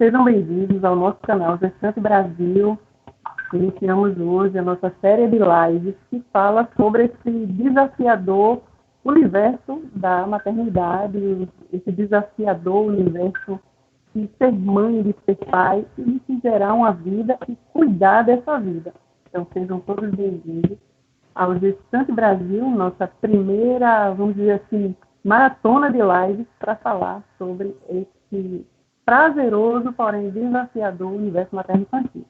sejam bem-vindos ao nosso canal Gestante Brasil. Iniciamos hoje a nossa série de lives que fala sobre esse desafiador universo da maternidade, esse desafiador universo de ser mãe, de ser pai e de se gerar uma vida e cuidar dessa vida. Então, sejam todos bem-vindos ao Gestante Brasil, nossa primeira, vamos dizer assim, maratona de lives para falar sobre esse prazeroso, porém desafiador universo materno-infantil.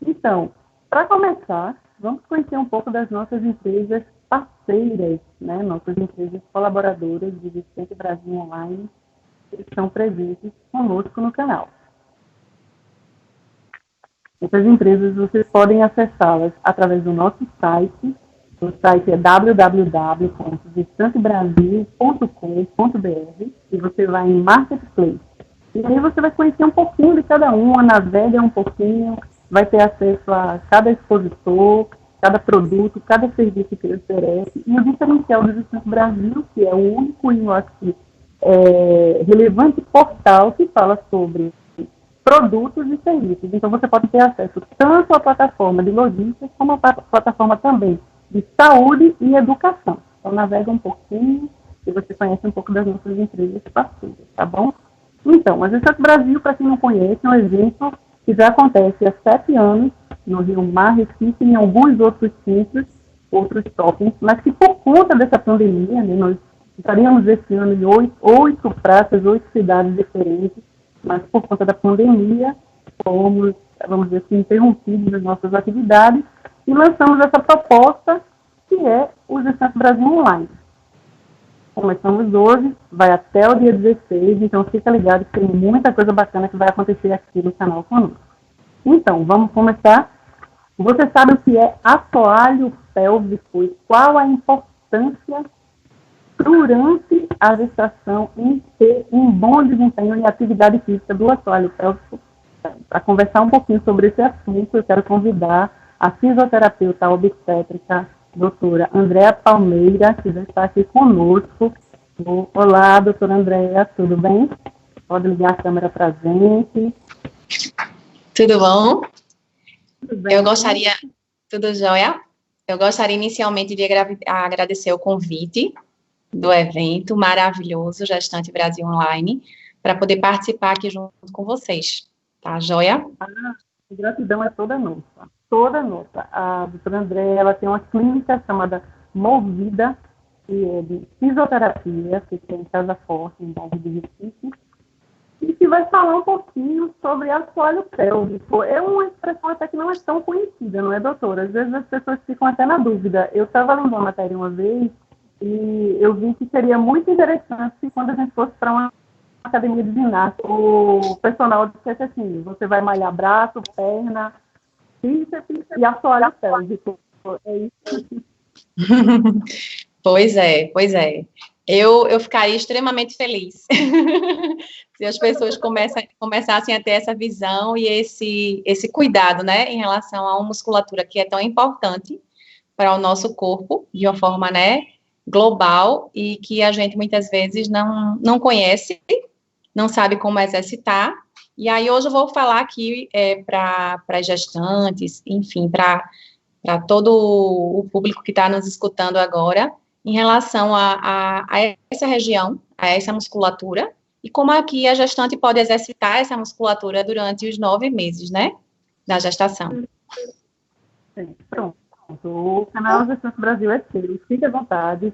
Então, para começar, vamos conhecer um pouco das nossas empresas parceiras, né? Nossas empresas colaboradoras de Gestante Brasil Online, que estão presentes conosco no canal. Essas empresas vocês podem acessá-las através do nosso site. O site é www.gestantebrasil.com.br e você vai em Marketplace. E aí você vai conhecer um pouquinho de cada uma, navega um pouquinho, vai ter acesso a cada expositor, cada produto, cada serviço que ele oferece. E o diferencial do Gestante Brasil, que é o único e eu acho que relevante portal que fala sobre produtos e serviços. Então, você pode ter acesso tanto à plataforma de logística, como à plataforma também de saúde e educação. Então, navega um pouquinho e você conhece um pouco das nossas empresas parceiras, tá bom? Então, a Gestante Brasil, para quem não conhece, é um evento que já acontece há 7 anos no Rio Mar, Recife e em alguns outros centros, outros shoppings, mas que por conta dessa pandemia, né, nós estaríamos esse ano em 8 praças, 8 cidades diferentes, mas por conta da pandemia, fomos, vamos dizer assim, interrompidos nas nossas atividades e lançamos essa proposta que é o Gestante Brasil Online. Começamos hoje, vai até o dia 16, então fica ligado que tem muita coisa bacana que vai acontecer aqui no canal conosco. Então, vamos começar. Você sabe o que é assoalho pélvico e qual a importância durante a gestação em ter um bom desempenho em atividade física do assoalho pélvico? Para conversar um pouquinho sobre esse assunto, eu quero convidar a fisioterapeuta obstétrica, doutora Andréa Palmeira, que já está aqui conosco. Olá, doutora Andréa, tudo bem? Pode ligar a câmera para a gente. Tudo bom? Tudo bem. Tudo jóia? Eu gostaria inicialmente de agradecer o convite do evento maravilhoso Gestante Brasil Online, para poder participar aqui junto com vocês, tá jóia? A gratidão é toda nossa, toda nossa. A doutora Andréa, ela tem uma clínica chamada Movida, que é de fisioterapia, que tem em Casa Forte, em bairro de Recife, e que vai falar um pouquinho sobre assoalho pélvico. É uma expressão até que não é tão conhecida, não é, doutora? Às vezes as pessoas ficam até na dúvida. Eu estava lendo uma matéria uma vez e eu vi que seria muito interessante quando a gente fosse para uma academia de ginástica, o personal dissesse assim, você vai malhar braço, perna, bíceps e assoalho pélvico. É isso. Pois é. Eu ficaria extremamente feliz se as pessoas começassem a ter essa visão e esse cuidado, né, em relação a uma musculatura que é tão importante para o nosso corpo, de uma forma, né, global, e que a gente muitas vezes não conhece, não sabe como exercitar. E aí hoje eu vou falar aqui para as gestantes, enfim, para todo o público que está nos escutando agora, em relação a essa região, a essa musculatura, e como aqui a gestante pode exercitar essa musculatura durante os 9 meses, né, da gestação. Sim, pronto. O canal Gestante Brasil é seu, fique à vontade,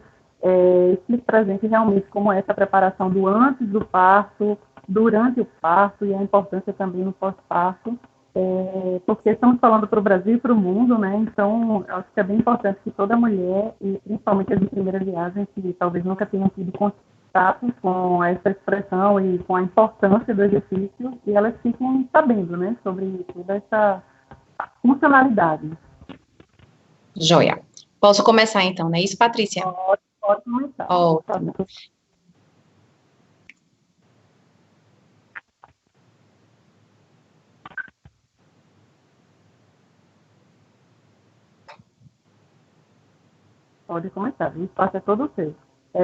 explique para a gente realmente como é essa preparação do antes do parto, durante o parto e a importância também no pós-parto, porque estamos falando para o Brasil e para o mundo, né? Então, eu acho que é bem importante que toda mulher, e principalmente as de primeira viagem, que talvez nunca tenham tido contato com essa expressão e com a importância do exercício, e elas fiquem sabendo, né, sobre toda essa funcionalidade. Joia. Posso começar então, não é isso, Patrícia? Pode começar. Ótimo. Pode começar, o espaço é todo seu.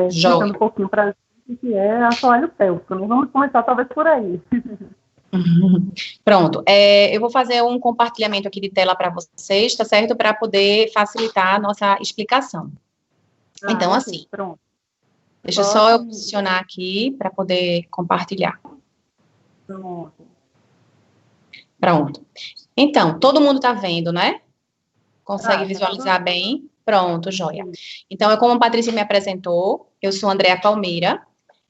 Explicando um pouquinho para a gente o que é assoalho pélvico. Não vamos começar talvez por aí. Pronto, eu vou fazer um compartilhamento aqui de tela para vocês, tá certo? Para poder facilitar a nossa explicação. Então, ok, assim, pronto. deixa só eu posicionar aqui para poder compartilhar. Pronto. Pronto. Então, todo mundo está vendo, né? Consegue Tá visualizar tudo bem? Pronto, joia. bem. Então, é como a Patrícia me apresentou, eu sou Andréa Palmeira,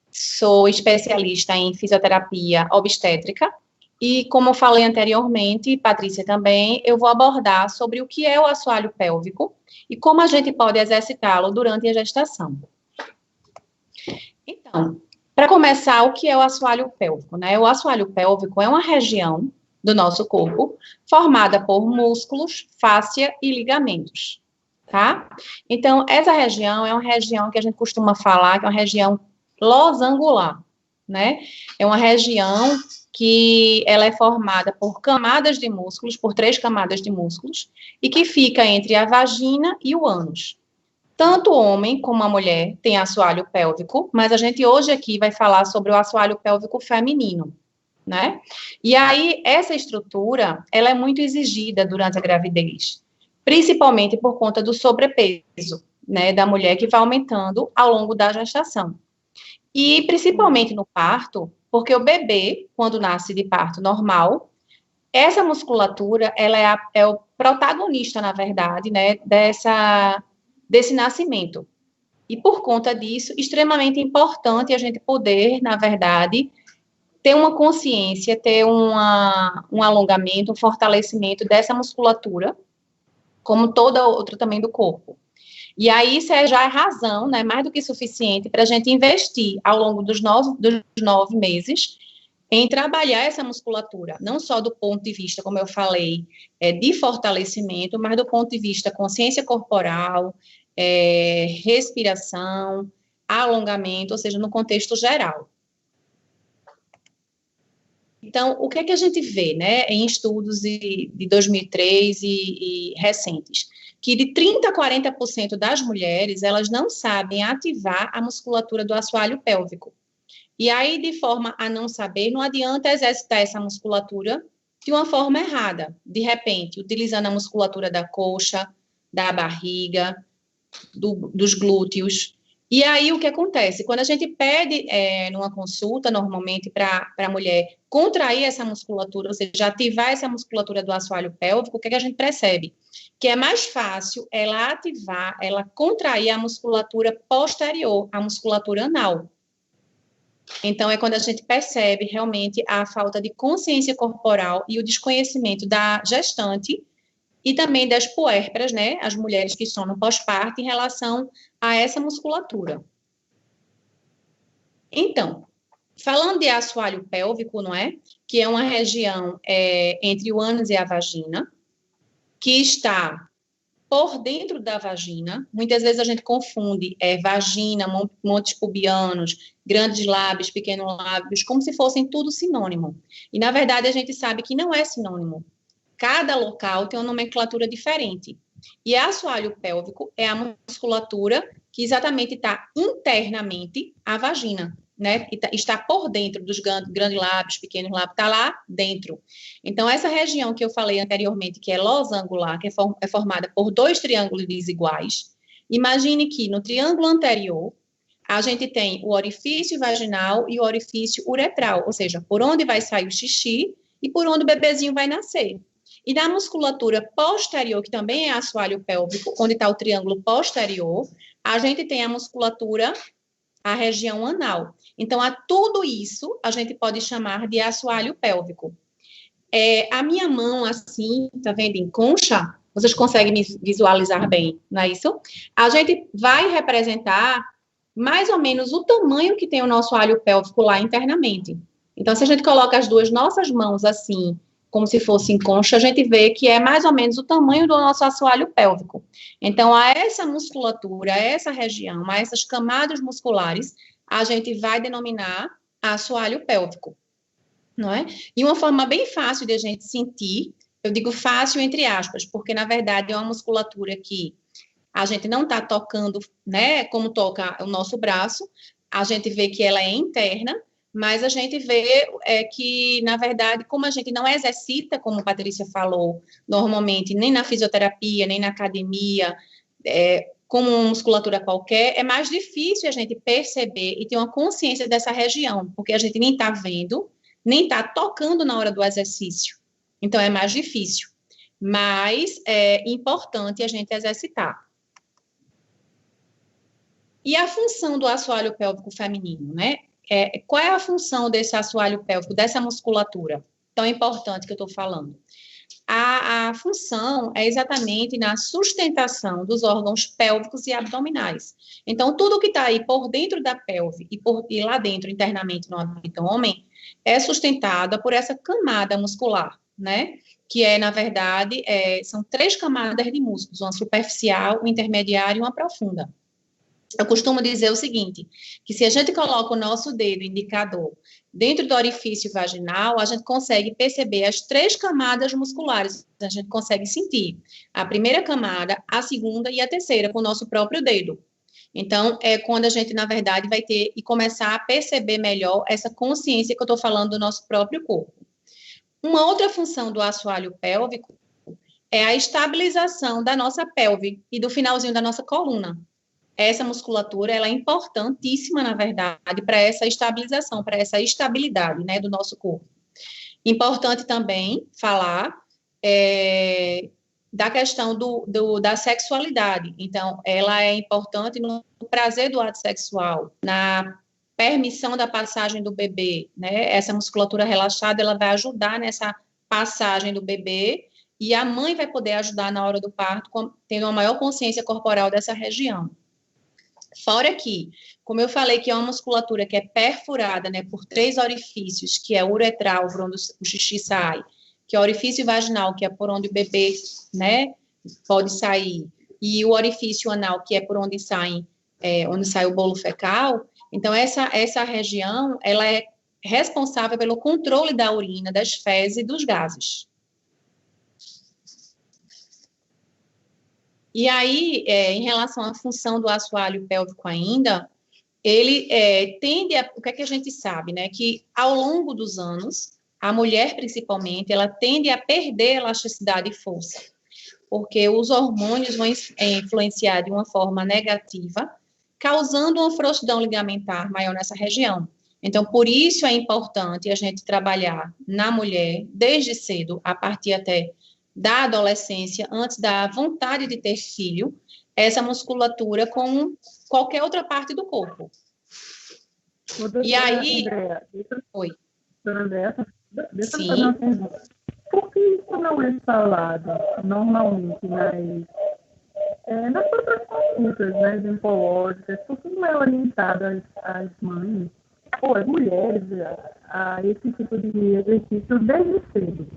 sou especialista em fisioterapia obstétrica, e como eu falei anteriormente, Patrícia também, eu vou abordar sobre o que é o assoalho pélvico e como a gente pode exercitá-lo durante a gestação. Então, para começar, o que é o assoalho pélvico, né? O assoalho pélvico é uma região do nosso corpo formada por músculos, fáscia e ligamentos, tá? Então, essa região é uma região que a gente costuma falar que é uma região losangular, né? É uma região que ela é formada por camadas de músculos, por 3 camadas de músculos, e que fica entre a vagina e o ânus. Tanto o homem como a mulher tem assoalho pélvico, mas a gente hoje aqui vai falar sobre o assoalho pélvico feminino, né? E aí, essa estrutura, ela é muito exigida durante a gravidez, principalmente por conta do sobrepeso, né, da mulher que vai aumentando ao longo da gestação. E principalmente no parto, porque o bebê, quando nasce de parto normal, essa musculatura, ela é o protagonista, na verdade, né, desse nascimento. E por conta disso, extremamente importante a gente poder, na verdade, ter uma consciência, ter um alongamento, um fortalecimento dessa musculatura, como toda outra também do corpo. E aí, isso já é razão, né, mais do que suficiente para a gente investir ao longo dos 9 meses em trabalhar essa musculatura, não só do ponto de vista, como eu falei, de fortalecimento, mas do ponto de vista consciência corporal, respiração, alongamento, ou seja, no contexto geral. Então, o que é que a gente vê, né, em estudos de 2003 e recentes? Que de 30% a 40% das mulheres, elas não sabem ativar a musculatura do assoalho pélvico. E aí, de forma a não saber, não adianta exercitar essa musculatura de uma forma errada. De repente, utilizando a musculatura da coxa, da barriga, dos glúteos. E aí, o que acontece? Quando a gente pede numa consulta, normalmente, para a mulher contrair essa musculatura, ou seja, ativar essa musculatura do assoalho pélvico, o que é que a gente percebe? Que é mais fácil ela ativar, ela contrair a musculatura posterior, a musculatura anal. Então, é quando a gente percebe realmente a falta de consciência corporal e o desconhecimento da gestante e também das puérperas, né, as mulheres que estão no pós-parto, em relação a essa musculatura. Então, falando de assoalho pélvico, não é? Que é uma região entre o ânus e a vagina, que está por dentro da vagina. Muitas vezes a gente confunde vagina, montes pubianos, grandes lábios, pequenos lábios, como se fossem tudo sinônimo. E, na verdade, a gente sabe que não é sinônimo. Cada local tem uma nomenclatura diferente. E assoalho pélvico é a musculatura que exatamente está internamente à vagina, né? Está por dentro dos grandes lábios, pequenos lábios, está lá dentro. Então, essa região que eu falei anteriormente, que é losangular, que é formada por 2 triângulos desiguais, imagine que no triângulo anterior, a gente tem o orifício vaginal e o orifício uretral, ou seja, por onde vai sair o xixi e por onde o bebezinho vai nascer. E na musculatura posterior, que também é assoalho pélvico, onde está o triângulo posterior, a gente tem a musculatura, a região anal. Então, a tudo isso a gente pode chamar de assoalho pélvico. A minha mão, assim, tá vendo, em concha, vocês conseguem me visualizar bem, não é isso? A gente vai representar mais ou menos o tamanho que tem o nosso assoalho pélvico lá internamente. Então, se a gente coloca as nossas mãos assim, como se fosse em concha, a gente vê que é mais ou menos o tamanho do nosso assoalho pélvico. Então, a essa musculatura, a essa região, a essas camadas musculares, a gente vai denominar assoalho pélvico, não é? E uma forma bem fácil de a gente sentir, eu digo fácil entre aspas, porque, na verdade, é uma musculatura que a gente não está tocando, né, como toca o nosso braço, a gente vê que ela é interna, mas a gente vê que, na verdade, como a gente não exercita, como a Patrícia falou, normalmente, nem na fisioterapia, nem na academia, como uma musculatura qualquer, é mais difícil a gente perceber e ter uma consciência dessa região, porque a gente nem está vendo, nem está tocando na hora do exercício. Então, é mais difícil. Mas é importante a gente exercitar. E a função do assoalho pélvico feminino, né? Qual é a função desse assoalho pélvico, dessa musculatura tão importante que eu estou falando? A função é exatamente na sustentação dos órgãos pélvicos e abdominais. Então, tudo que está aí por dentro da pelve e lá dentro, internamente no abdômen, é sustentada por essa camada muscular, né? Que na verdade, são 3 camadas de músculos, uma superficial, uma intermediária e uma profunda. Eu costumo dizer o seguinte, que se a gente coloca o nosso dedo indicador dentro do orifício vaginal, a gente consegue perceber as 3 camadas musculares, a gente consegue sentir a primeira camada, a segunda e a terceira com o nosso próprio dedo. Então, é quando a gente, na verdade, vai ter e começar a perceber melhor essa consciência que eu estou falando do nosso próprio corpo. Uma outra função do assoalho pélvico é a estabilização da nossa pelve e do finalzinho da nossa coluna. Essa musculatura, ela é importantíssima, na verdade, para essa estabilização, para essa estabilidade, né, do nosso corpo. Importante também falar da questão da sexualidade. Então, ela é importante no prazer do ato sexual, na permissão da passagem do bebê, né? Essa musculatura relaxada, ela vai ajudar nessa passagem do bebê e a mãe vai poder ajudar na hora do parto, tendo uma maior consciência corporal dessa região. Fora que, como eu falei, que é uma musculatura que é perfurada, né, por 3 orifícios, que é o uretral, por onde o xixi sai, que é o orifício vaginal, que é por onde o bebê, né, pode sair, e o orifício anal, que é por onde sai o bolo fecal. Então, essa região, ela é responsável pelo controle da urina, das fezes e dos gases. E aí, em relação à função do assoalho pélvico ainda, ele tende a... O que é que a gente sabe, né? Que ao longo dos anos, a mulher, principalmente, ela tende a perder elasticidade e força, porque os hormônios vão influenciar de uma forma negativa, causando uma frouxidão ligamentar maior nessa região. Então, por isso é importante a gente trabalhar na mulher, desde cedo, a partir até da adolescência, antes da vontade de ter filho, essa musculatura com qualquer outra parte do corpo. E aí... Andréa, Oi. Andréa, deixa eu Sim. fazer uma pergunta. Por que isso não é falado normalmente nas outras consultas, né, ginecológicas? Por que não é orientado às mães ou às mulheres a esse tipo de exercício desde cedo?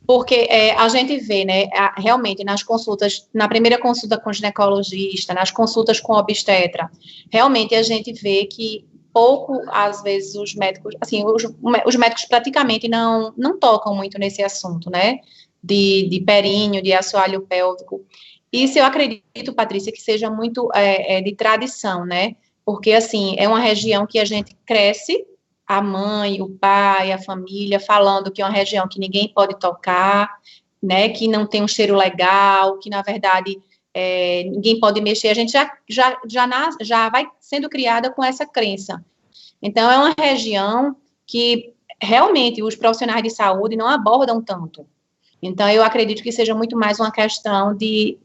Porque a gente vê, né, realmente nas consultas, na primeira consulta com o ginecologista, nas consultas com o obstetra, realmente a gente vê que pouco, às vezes, os médicos, assim, os médicos praticamente não tocam muito nesse assunto, né, de períneo, de assoalho pélvico. Isso eu acredito, Patrícia, que seja muito de tradição, né, porque, assim, é uma região que a gente cresce, a mãe, o pai, a família, falando que é uma região que ninguém pode tocar, né, que não tem um cheiro legal, que, na verdade, ninguém pode mexer. A gente já vai sendo criada com essa crença. Então, é uma região que, realmente, os profissionais de saúde não abordam tanto. Então, eu acredito que seja muito mais uma questão de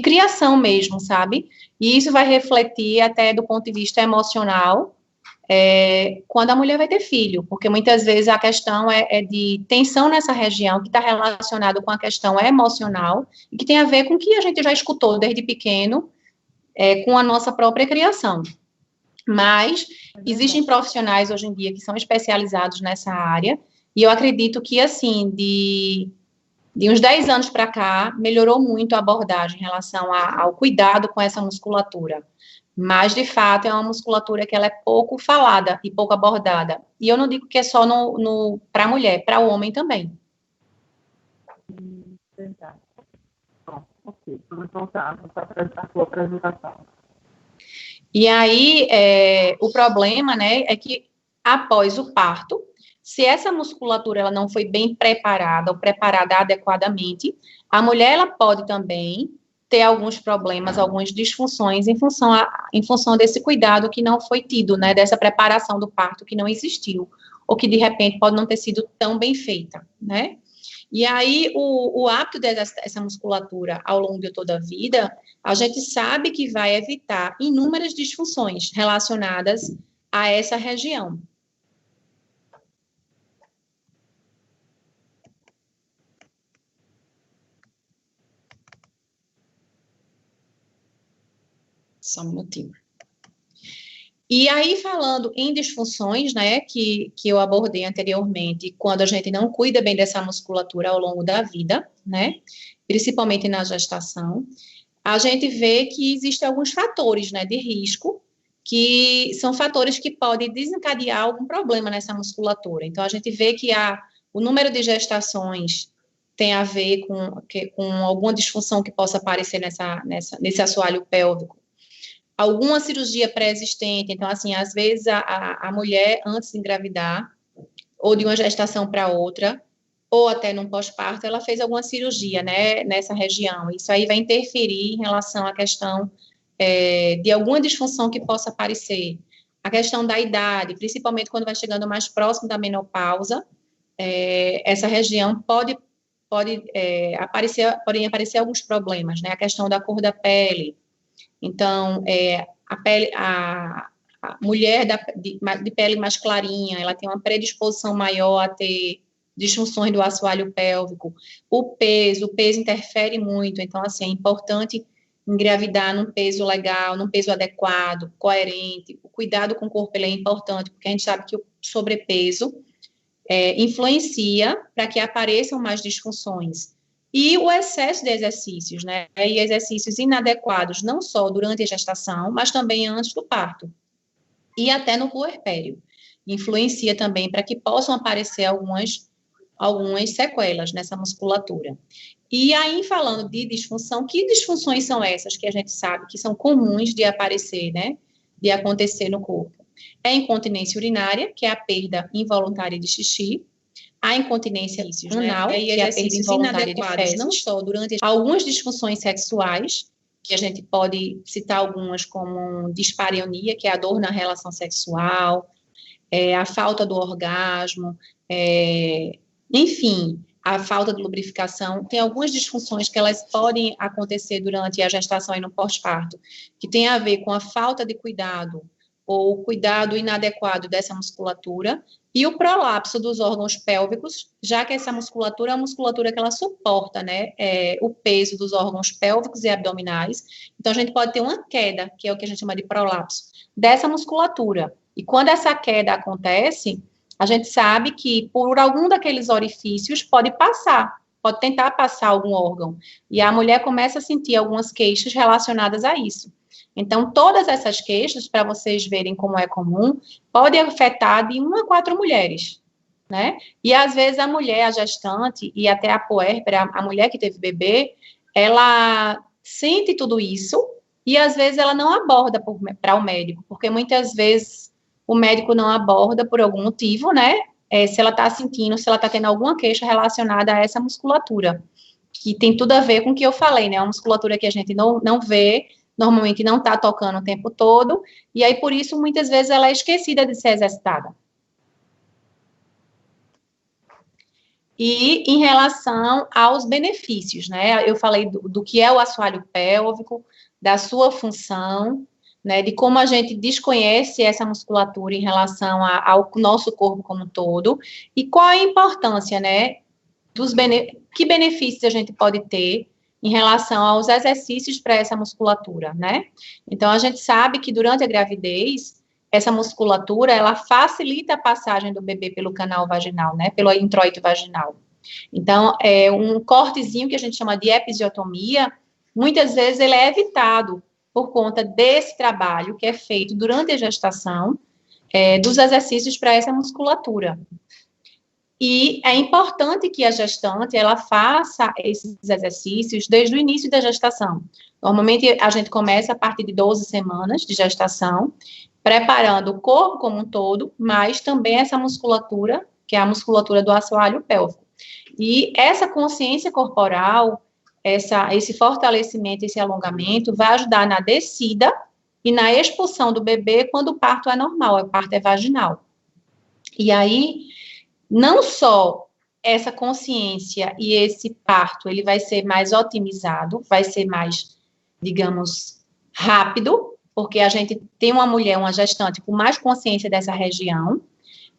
criação mesmo, sabe? E isso vai refletir até do ponto de vista emocional, quando a mulher vai ter filho, porque muitas vezes a questão é de tensão nessa região, que está relacionado com a questão emocional, e que tem a ver com o que a gente já escutou desde pequeno, com a nossa própria criação. Mas existem profissionais hoje em dia que são especializados nessa área, e eu acredito que, assim, de uns 10 anos para cá, melhorou muito a abordagem em relação ao cuidado com essa musculatura. Mas, de fato, é uma musculatura que ela é pouco falada e pouco abordada. E eu não digo que é só para a mulher, para o homem também. Verdade. Bom, ok, vamos voltar para a sua apresentação. E aí, o problema, né, é que após o parto, se essa musculatura ela não foi bem preparada ou preparada adequadamente, a mulher ela pode também ter alguns problemas, algumas disfunções em função desse cuidado que não foi tido, né, dessa preparação do parto que não existiu, ou que de repente pode não ter sido tão bem feita, né? E aí, o hábito dessa musculatura ao longo de toda a vida, a gente sabe que vai evitar inúmeras disfunções relacionadas a essa região. Só um minutinho. E aí, falando em disfunções, né, que eu abordei anteriormente, quando a gente não cuida bem dessa musculatura ao longo da vida, né, principalmente na gestação, a gente vê que existem alguns fatores, né, de risco, que são fatores que podem desencadear algum problema nessa musculatura. Então, a gente vê que o número de gestações tem a ver com alguma disfunção que possa aparecer nesse assoalho pélvico. Alguma cirurgia pré-existente, então, assim, às vezes a mulher, antes de engravidar, ou de uma gestação para outra, ou até num pós-parto, ela fez alguma cirurgia, né, nessa região. Isso aí vai interferir em relação à questão de alguma disfunção que possa aparecer. A questão da idade, principalmente quando vai chegando mais próximo da menopausa, essa região podem aparecer alguns problemas, né? A questão da cor da pele. Então, a mulher de pele mais clarinha, ela tem uma predisposição maior a ter disfunções do assoalho pélvico. O peso interfere muito, então, assim, é importante engravidar num peso legal, num peso adequado, coerente. O cuidado com o corpo ele é importante, porque a gente sabe que o sobrepeso influencia para que apareçam mais disfunções. E o excesso de exercícios, né? E exercícios inadequados, não só durante a gestação, mas também antes do parto. E até no puerpério. Influencia também para que possam aparecer algumas sequelas nessa musculatura. E aí, falando de disfunção, que disfunções são essas que a gente sabe que são comuns de aparecer, né? De acontecer no corpo? É a incontinência urinária, que é a perda involuntária de xixi, a incontinência anal, que é a perda involuntária de fezes, não só durante algumas disfunções sexuais, que a gente pode citar algumas como dispareunia, que é a dor na relação sexual, a falta do orgasmo, enfim, a falta de lubrificação. Tem algumas disfunções que elas podem acontecer durante a gestação e no pós-parto, que tem a ver com a falta de cuidado ou o cuidado inadequado dessa musculatura, e o prolapso dos órgãos pélvicos, já que essa musculatura é a musculatura que ela suporta, né, o peso dos órgãos pélvicos e abdominais. Então, a gente pode ter uma queda, que é o que a gente chama de prolapso, dessa musculatura. E quando essa queda acontece, a gente sabe que por algum daqueles orifícios pode tentar passar algum órgão. E a mulher começa a sentir algumas queixas relacionadas a isso. Então, todas essas queixas, para vocês verem como é comum, podem afetar de 1 a 4 mulheres, né? E, às vezes, a mulher, a gestante, e até a puérpera, a mulher que teve bebê, ela sente tudo isso e, às vezes, ela não aborda para o médico, porque muitas vezes o médico não aborda por algum motivo, né? Se ela está sentindo, se ela está tendo alguma queixa relacionada a essa musculatura, que tem tudo a ver com o que eu falei, né? Uma musculatura que a gente não vê, normalmente não está tocando o tempo todo, e aí, por isso, muitas vezes, ela é esquecida de ser exercitada. E em relação aos benefícios, né, eu falei do que é o assoalho pélvico, da sua função, né, de como a gente desconhece essa musculatura em relação ao nosso corpo como um todo, e qual a importância, né, que benefícios a gente pode ter em relação aos exercícios para essa musculatura, né? Então, a gente sabe que durante a gravidez, essa musculatura, ela facilita a passagem do bebê pelo canal vaginal, né? Pelo introito vaginal. Então, um cortezinho que a gente chama de episiotomia, muitas vezes ele é evitado por conta desse trabalho que é feito durante a gestação, dos exercícios para essa musculatura. E é importante que a gestante, ela faça esses exercícios desde o início da gestação. Normalmente, a gente começa a partir de 12 semanas de gestação, preparando o corpo como um todo, mas também essa musculatura, que é a musculatura do assoalho pélvico. E essa consciência corporal, esse fortalecimento, esse alongamento, vai ajudar na descida e na expulsão do bebê quando o parto é normal, o parto é vaginal. E aí, não só essa consciência e esse parto, ele vai ser mais otimizado, vai ser mais, digamos, rápido, porque a gente tem uma mulher, uma gestante, com mais consciência dessa região,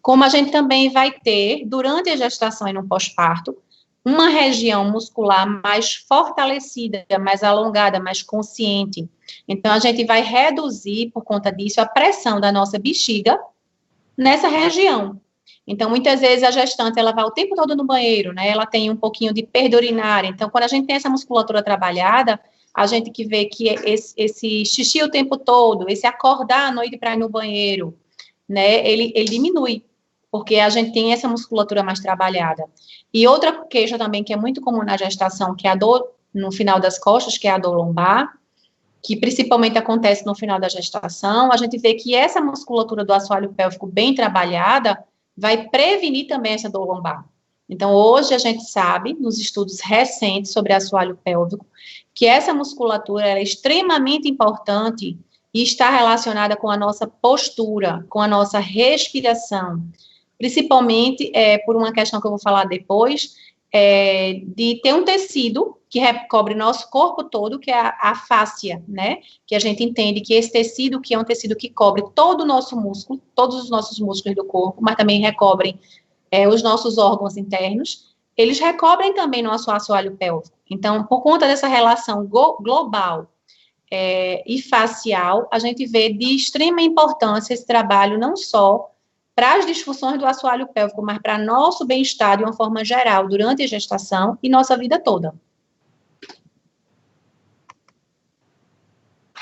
como a gente também vai ter, durante a gestação e no pós-parto, uma região muscular mais fortalecida, mais alongada, mais consciente. Então, a gente vai reduzir, por conta disso, a pressão da nossa bexiga nessa região. Então, muitas vezes, a gestante, ela vai o tempo todo no banheiro, né? Ela tem um pouquinho de perda urinária. Então, quando a gente tem essa musculatura trabalhada, a gente que vê que esse xixi o tempo todo, esse acordar à noite para ir no banheiro, né? Ele diminui, porque a gente tem essa musculatura mais trabalhada. E outra queixa também que é muito comum na gestação, que é a dor no final das costas, que é a dor lombar, que principalmente acontece no final da gestação, a gente vê que essa musculatura do assoalho pélvico bem trabalhada vai prevenir também essa dor lombar. Então, hoje a gente sabe, nos estudos recentes sobre assoalho pélvico, que essa musculatura é extremamente importante e está relacionada com a nossa postura, com a nossa respiração, principalmente por uma questão que eu vou falar depois, de ter um tecido que recobre nosso corpo todo, que é a fáscia, né? Que a gente entende que esse tecido, que é um tecido que cobre todo o nosso músculo, todos os nossos músculos do corpo, mas também recobrem os nossos órgãos internos, eles recobrem também nosso assoalho pélvico. Então, por conta dessa relação global e facial, a gente vê de extrema importância esse trabalho, não só para as disfunções do assoalho pélvico, mas para nosso bem-estar de uma forma geral, durante a gestação e nossa vida toda.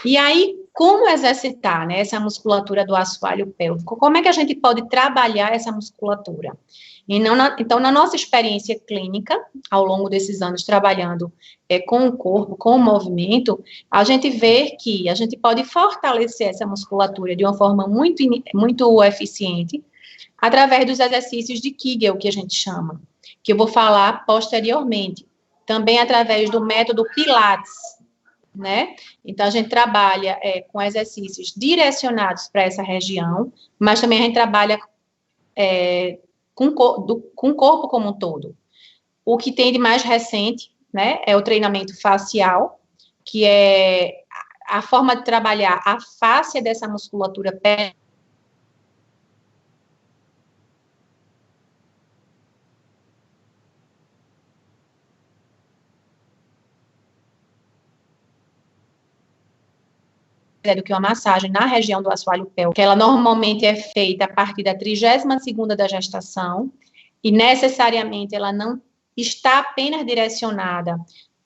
E aí, como exercitar, né, essa musculatura do assoalho pélvico? Como é que a gente pode trabalhar essa musculatura? Então, na nossa experiência clínica, ao longo desses anos trabalhando com o corpo, com o movimento, a gente vê que a gente pode fortalecer essa musculatura de uma forma muito eficiente, através dos exercícios de Kegel, que a gente chama, que eu vou falar posteriormente. Também através do método Pilates, né? Então, a gente trabalha com exercícios direcionados para essa região, mas também a gente trabalha com o corpo como um todo. O que tem de mais recente, né, é o treinamento facial, que é a forma de trabalhar a fáscia dessa musculatura pélvica, do que uma massagem na região do assoalho pélvico, que ela normalmente é feita a partir da 32ª da gestação, e necessariamente ela não está apenas direcionada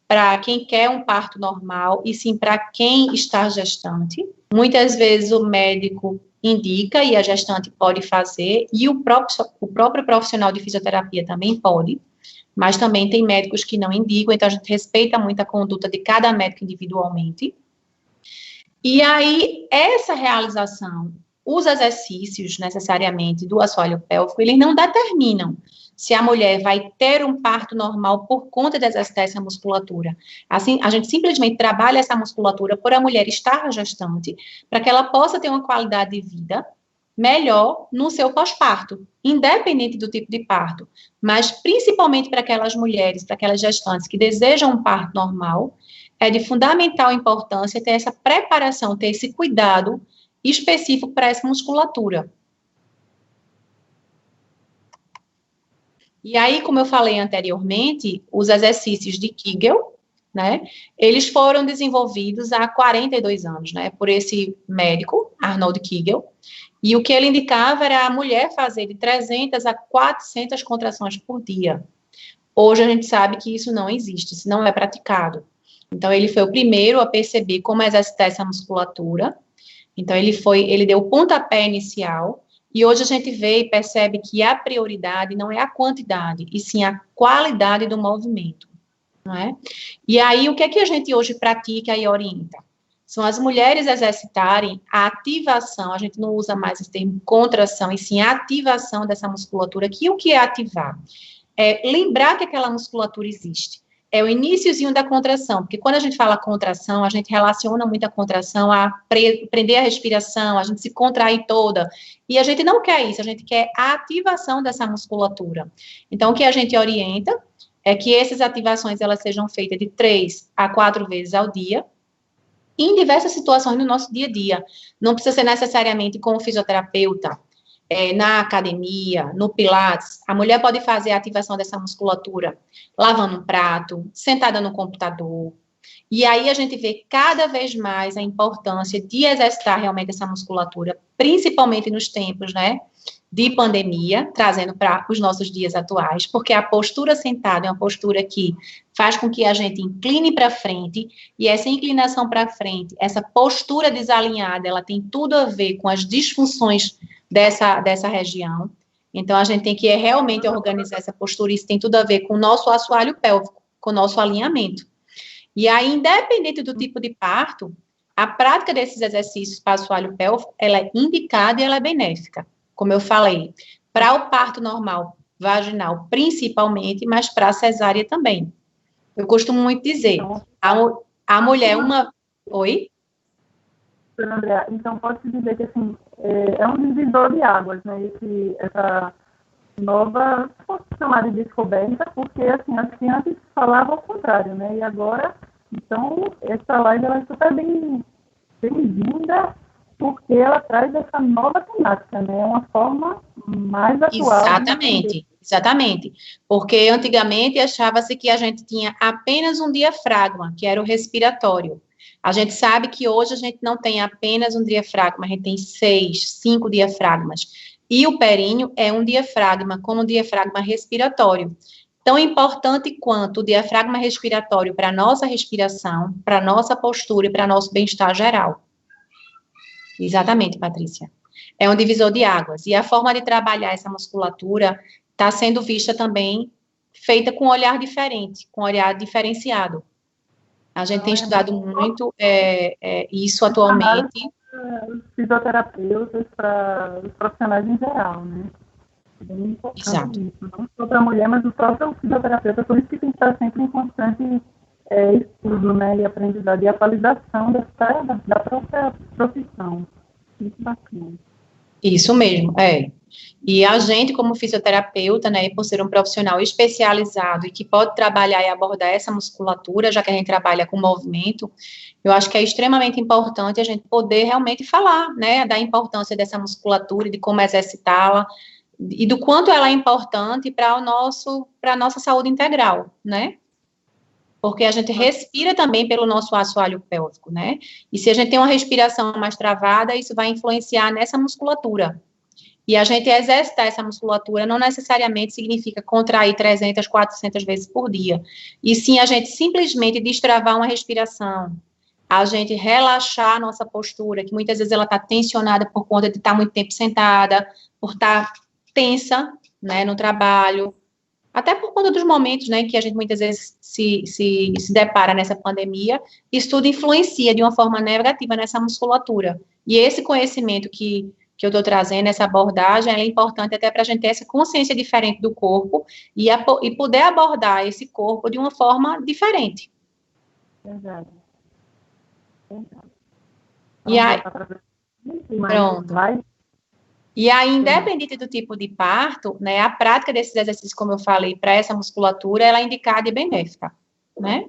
para quem quer um parto normal, e sim para quem está gestante. Muitas vezes o médico indica e a gestante pode fazer, e o próprio profissional de fisioterapia também pode, mas também tem médicos que não indicam, então a gente respeita muito a conduta de cada médico individualmente. E aí, essa realização, os exercícios, necessariamente, do assoalho pélvico, eles não determinam se a mulher vai ter um parto normal por conta de exercitar essa musculatura. Assim, a gente simplesmente trabalha essa musculatura por a mulher estar gestante, para que ela possa ter uma qualidade de vida melhor no seu pós-parto, independente do tipo de parto, mas principalmente para aquelas mulheres, para aquelas gestantes que desejam um parto normal, é de fundamental importância ter essa preparação, ter esse cuidado específico para essa musculatura. E aí, como eu falei anteriormente, os exercícios de Kegel, né, eles foram desenvolvidos há 42 anos, né, por esse médico, Arnold Kegel, e o que ele indicava era a mulher fazer de 300 a 400 contrações por dia. Hoje a gente sabe que isso não existe, isso não é praticado. Então, ele foi o primeiro a perceber como exercitar essa musculatura. Então, ele deu o pontapé inicial, E hoje a gente vê e percebe que a prioridade não é a quantidade, e sim a qualidade do movimento, não é? E aí, o que é que a gente hoje pratica e orienta? São as mulheres exercitarem a ativação, a gente não usa mais esse termo contração, e sim a ativação dessa musculatura, que o que é ativar? É lembrar que aquela musculatura existe. É o iniciozinho da contração, porque quando a gente fala contração, a gente relaciona muito a contração a prender a respiração, a gente se contrair toda, e a gente não quer isso, a gente quer a ativação dessa musculatura. Então, o que a gente orienta é que essas ativações, elas sejam feitas de 3 a 4 vezes ao dia, em diversas situações no nosso dia a dia. Não precisa ser necessariamente com o fisioterapeuta, na academia, no Pilates. A mulher pode fazer a ativação dessa musculatura lavando um prato, sentada no computador. E aí a gente vê cada vez mais a importância de exercitar realmente essa musculatura, principalmente nos tempos, né, de pandemia, trazendo para os nossos dias atuais, porque a postura sentada é uma postura que faz com que a gente incline para frente, e essa inclinação para frente, essa postura desalinhada, ela tem tudo a ver com as disfunções dessa região. Então, a gente tem que realmente organizar essa postura, isso tem tudo a ver com o nosso assoalho pélvico, com o nosso alinhamento. E aí, independente do tipo de parto, a prática desses exercícios para o assoalho pélvico, ela é indicada e ela é benéfica, como eu falei, para o parto normal, vaginal, principalmente, mas para a cesárea também. Eu costumo muito dizer, a mulher, uma... Oi? André, então pode-se dizer que assim, é um divisor de águas, né? Essa nova, posso chamar de descoberta, porque assim, as crianças falavam ao contrário, né? E agora, então, essa live ela é super bem-vinda, porque ela traz essa nova temática, né? Uma forma mais atual. Exatamente. Porque antigamente achava-se que a gente tinha apenas um diafragma, que era o respiratório. A gente sabe que hoje a gente não tem apenas um diafragma, a gente tem 6, 5 diafragmas. E o períneo é um diafragma, como um diafragma respiratório. Tão importante quanto o diafragma respiratório para a nossa respiração, para a nossa postura e para nosso bem-estar geral. Exatamente, Patrícia. É um divisor de águas. E a forma de trabalhar essa musculatura está sendo vista também, feita com um olhar diferente, com um olhar diferenciado. A gente tem estudado muito isso atualmente. Os fisioterapeutas, para os profissionais em geral, né? Bem importante. Exato. Isso. Não só para a mulher, mas o próprio fisioterapeuta, por isso que tem que estar sempre em constante estudo, né? E aprendizado e atualização da própria profissão. Muito bacana. Isso mesmo, E a gente, como fisioterapeuta, né, por ser um profissional especializado e que pode trabalhar e abordar essa musculatura, já que a gente trabalha com movimento, eu acho que é extremamente importante a gente poder realmente falar, né, da importância dessa musculatura, de como exercitá-la, e do quanto ela é importante para a nossa saúde integral, né? Porque a gente respira também pelo nosso assoalho pélvico, né? E se a gente tem uma respiração mais travada, isso vai influenciar nessa musculatura. E a gente exercitar essa musculatura não necessariamente significa contrair 300, 400 vezes por dia. E sim a gente simplesmente destravar uma respiração, a gente relaxar a nossa postura, que muitas vezes ela está tensionada por conta de estar muito tempo sentada, por estar tensa, né, no trabalho, até por conta dos momentos, né, que a gente muitas vezes se depara nessa pandemia, isso tudo influencia de uma forma negativa nessa musculatura. E esse conhecimento que eu estou trazendo, essa abordagem, é importante até para a gente ter essa consciência diferente do corpo e poder abordar esse corpo de uma forma diferente. Verdade. E aí, pronto. E aí, independente do tipo de parto, né, a prática desses exercícios, como eu falei, para essa musculatura, ela é indicada e benéfica, né?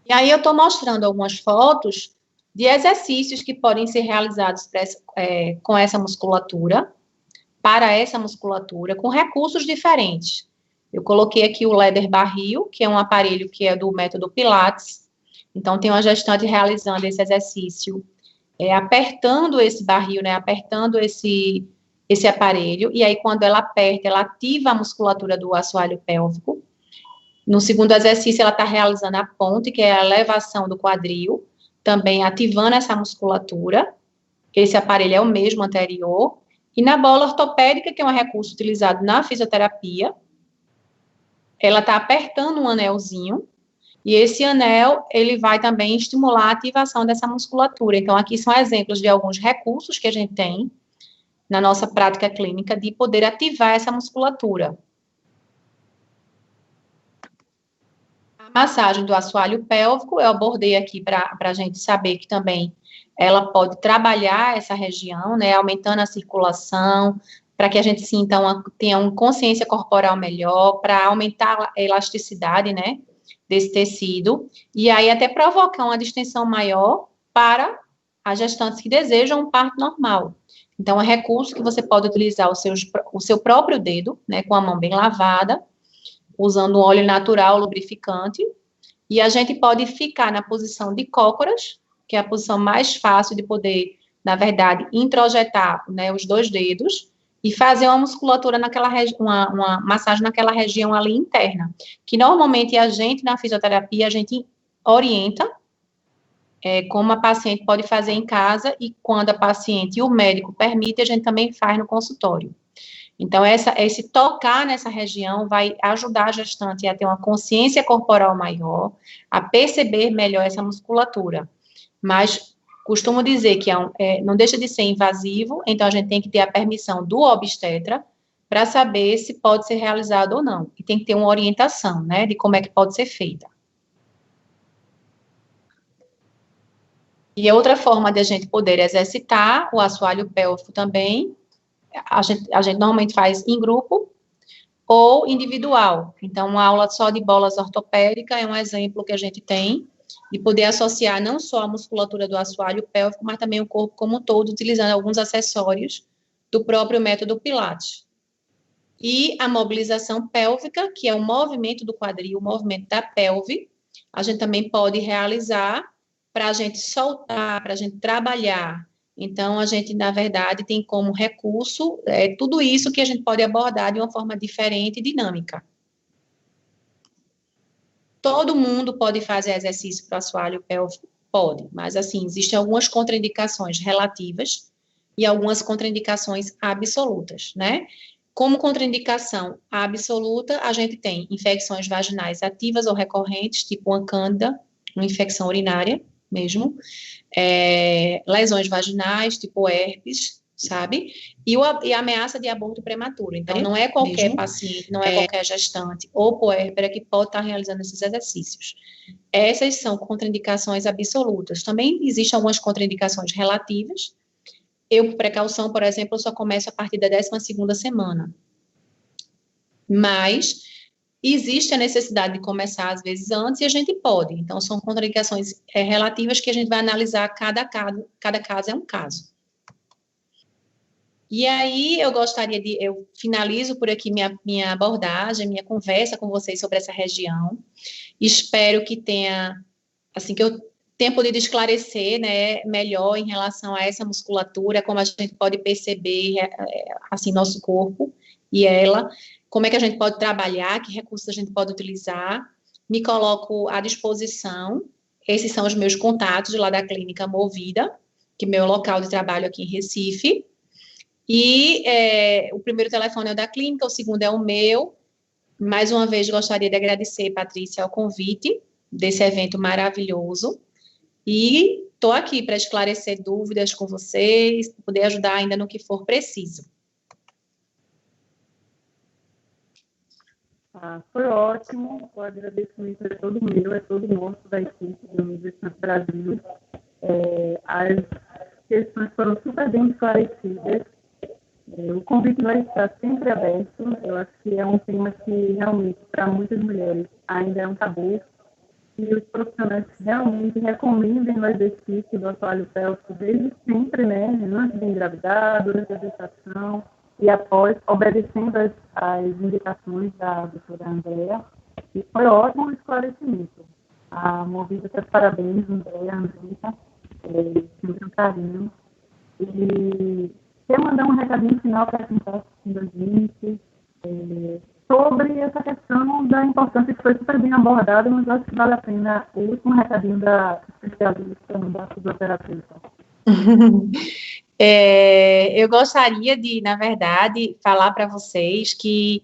E aí eu estou mostrando algumas fotos de exercícios que podem ser realizados com essa musculatura, para essa musculatura, com recursos diferentes. Eu coloquei aqui o Leather Barril, que é um aparelho que é do método Pilates. Então, tem uma gestante realizando esse exercício, apertando esse barril, né, apertando esse aparelho, e aí quando ela aperta, ela ativa a musculatura do assoalho pélvico. No segundo exercício, ela está realizando a ponte, que é a elevação do quadril, também ativando essa musculatura. esse aparelho é o mesmo anterior, e na bola ortopédica, que é um recurso utilizado na fisioterapia, ela está apertando um anelzinho, e esse anel, ele vai também estimular a ativação dessa musculatura. Então, aqui são exemplos de alguns recursos que a gente tem na nossa prática clínica de poder ativar essa musculatura. A massagem do assoalho pélvico, eu abordei aqui para a gente saber que também ela pode trabalhar essa região, né, aumentando a circulação, para que a gente tenha uma consciência corporal melhor, para aumentar a elasticidade, né, desse tecido, e aí até provocar uma distensão maior para as gestantes que desejam um parto normal. Então, é um recurso que você pode utilizar o seu próprio dedo, né, com a mão bem lavada, usando um óleo natural lubrificante, e a gente pode ficar na posição de cócoras, que é a posição mais fácil de poder, na verdade, introjetar, né, os 2 dedos, e fazer uma musculatura naquela uma massagem naquela região ali interna, que normalmente a gente, na fisioterapia, a gente orienta como a paciente pode fazer em casa, e quando a paciente e o médico permitem, a gente também faz no consultório. Então, esse tocar nessa região vai ajudar a gestante a ter uma consciência corporal maior, a perceber melhor essa musculatura. Mas costumo dizer que não deixa de ser invasivo, então a gente tem que ter a permissão do obstetra para saber se pode ser realizado ou não. E tem que ter uma orientação, né, de como é que pode ser feita. E outra forma de a gente poder exercitar o assoalho pélvico também, a gente normalmente faz em grupo ou individual. Então, uma aula só de bolas ortopédicas é um exemplo que a gente tem de poder associar não só a musculatura do assoalho pélvico, mas também o corpo como um todo, utilizando alguns acessórios do próprio método Pilates. E a mobilização pélvica, que é o movimento do quadril, o movimento da pelve, a gente também pode realizar para a gente soltar, para a gente trabalhar. Então, a gente, na verdade, tem como recurso tudo isso que a gente pode abordar de uma forma diferente e dinâmica. Todo mundo pode fazer exercício para o assoalho pélvico? Pode, mas, assim, existem algumas contraindicações relativas e algumas contraindicações absolutas, né? Como contraindicação absoluta, a gente tem infecções vaginais ativas ou recorrentes, tipo uma cândida, uma infecção urinária mesmo, lesões vaginais, tipo herpes, sabe? E a ameaça de aborto prematuro. Então, não é qualquer paciente, não é qualquer gestante ou puérpera que pode estar realizando esses exercícios. Essas são contraindicações absolutas. Também existem algumas contraindicações relativas. Eu, por precaução, por exemplo, só começo a partir da 12ª semana. Mas existe a necessidade de começar, às vezes, antes, e a gente pode. Então, são contraindicações relativas que a gente vai analisar cada caso é um caso. E aí, eu finalizo por aqui minha abordagem, minha conversa com vocês sobre essa região. Espero que tenha, assim, que eu tenha podido esclarecer, né, melhor em relação a essa musculatura, como a gente pode perceber, assim, nosso corpo e ela, como é que a gente pode trabalhar, que recursos a gente pode utilizar. Me coloco à disposição. Esses são os meus contatos de lá da Clínica Movida, que é meu local de trabalho aqui em Recife. E o primeiro telefone é o da clínica, o segundo é o meu. Mais uma vez, gostaria de agradecer, Patrícia, ao convite desse evento maravilhoso. E estou aqui para esclarecer dúvidas com vocês, para poder ajudar ainda no que for preciso. Foi ótimo, o agradecimento é todo meu, é todo nosso da equipe do Universidade Brasil. As questões foram super bem esclarecidas. O convite vai estar sempre aberto. Eu acho que é um tema que realmente, para muitas mulheres, ainda é um tabu. E os profissionais realmente recomendem o exercício do assoalho pélvico desde sempre, né? Antes de engravidar, durante a gestação e após, obedecendo as indicações da doutora Andréa. E foi ótimo o esclarecimento. A Movida está de parabéns, Andréa, Andrita, sempre um carinho. E quer mandar um recadinho final para quem está assistindo a gente, sobre essa questão da importância que foi super bem abordada, mas acho que vale a pena o último recadinho da especialista, da fisioterapeuta. Eu gostaria de, na verdade, falar para vocês que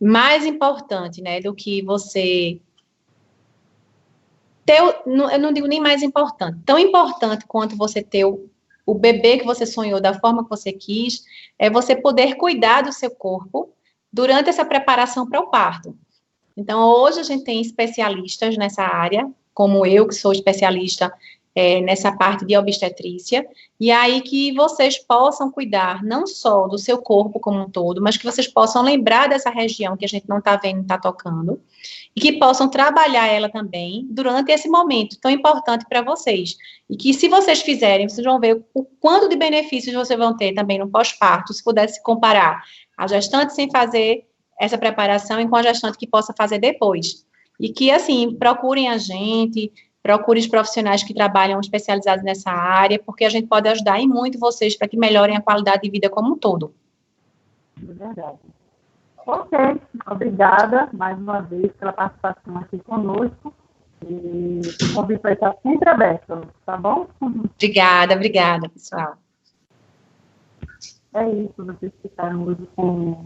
mais importante, né, do que você ter, eu não digo nem mais importante, tão importante quanto você ter o bebê que você sonhou da forma que você quis, é você poder cuidar do seu corpo durante essa preparação para o parto. Então, hoje a gente tem especialistas nessa área, como eu, que sou especialista nessa parte de obstetrícia, e aí que vocês possam cuidar não só do seu corpo como um todo, mas que vocês possam lembrar dessa região que a gente não está vendo, está tocando, e que possam trabalhar ela também durante esse momento tão importante para vocês. E que se vocês fizerem, vocês vão ver o quanto de benefícios vocês vão ter também no pós-parto, se pudesse comparar a gestante sem fazer essa preparação e com a gestante que possa fazer depois. E que, assim, procurem a gente, procurem os profissionais que trabalham especializados nessa área, porque a gente pode ajudar em muito vocês para que melhorem a qualidade de vida como um todo. É verdade. Ok, obrigada mais uma vez pela participação aqui conosco. E o convite vai estar sempre aberto, tá bom? Obrigada, pessoal. É isso, vocês ficaram hoje com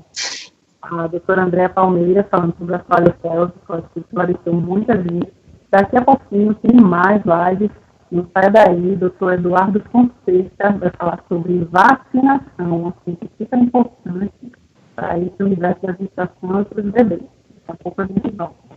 a doutora Andréa Palmeira falando sobre a falha pélvica, acho que esclareceu muita gente. Daqui a pouquinho tem mais lives, não sai daí, doutor Eduardo Fonseca vai falar sobre vacinação, assim, que fica importante para esse universo da gestação e para os bebês. Daqui a pouco a gente volta.